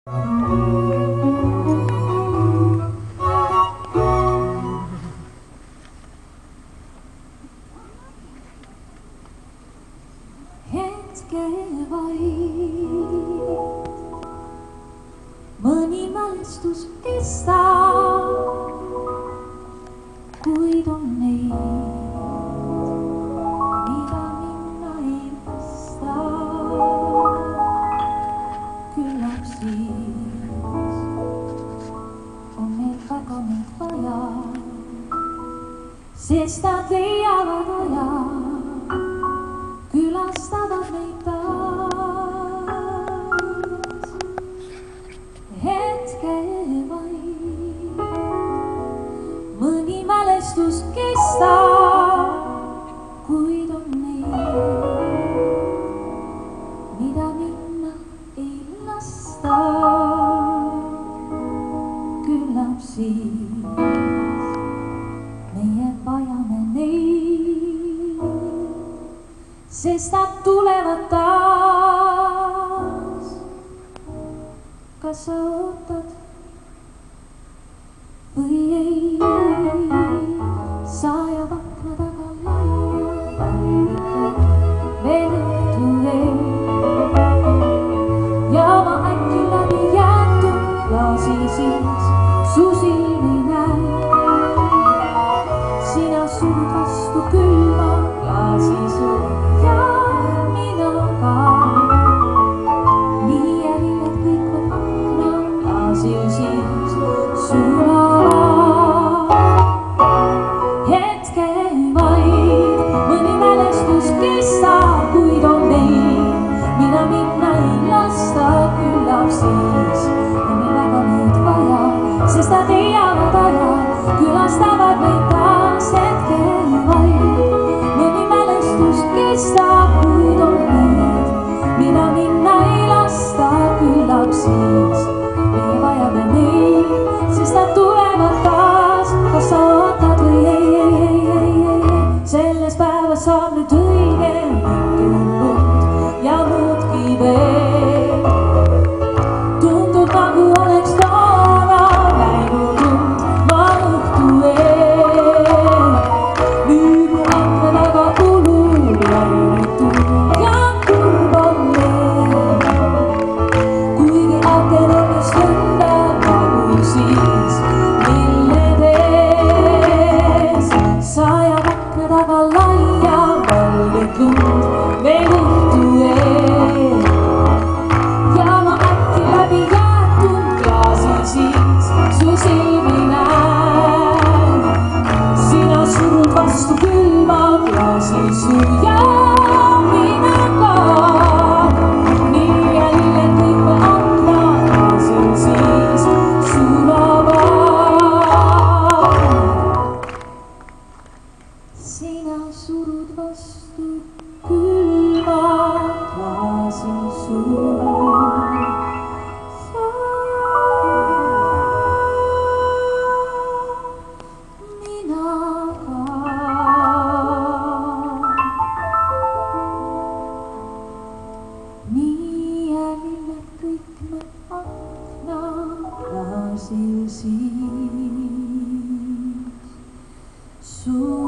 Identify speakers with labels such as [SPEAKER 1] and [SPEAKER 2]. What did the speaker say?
[SPEAKER 1] Hetke vaid, mõni mälestus kestab, kuid on neid, mida minna ei lasta. Küllap siis on meil väga neid vaja, sest nad leiavad aja, külastavad meid taas. Hetke vaid, mõni mälestus kestab, kuid on neid, mida minna ei lasta. Küllap siis meie vajame neid, sest nad tulevad taas. Kas sa ootad või ei? Saja vakna taga laia veel õhtu eel. Ja ma äkki läbi jäetud klaasi siis su silmi näen. Sina surud vastu külma klaasi suur ja mina ka. Nii ärilled kõik on akna klaasil siis sulavad. Hetke vaid, mõni mälestus kestab, kuid on neid, mida minna ei lasta. Küllap siis on meil väga neid vaja, sest nad leiavad aja, külastavad meid taas. Hetke vaid, mõni mälestus kestab, kuid on neid, mida minna ei lasta. Küllap siis meie vajame neid, sest nad tulevad taas. Kas sa ootad või ei? Selles päevas saab nüüd õige tulnud ja muudki veel. Tundub nagu oleks toona läinud ma õhtu eel. Nüüd mu akna taga ulub läinud ja kurb on veel. Kuigi aken õnnest lendab nagu siis lilledes. Sajab akna taga laia valget lund veel õhtu eel. Ja ma äkki läbi jäetud klaasi siis su silmi näen. Sina surud vastu külma klaasi su ja mina ka. Nii jälled kõik me akna klaasil siis sulavad. Sina surud vastu külma klaasil sulavad. Mina ka. Nii jälled kõik me akna klaasil siis sulavad.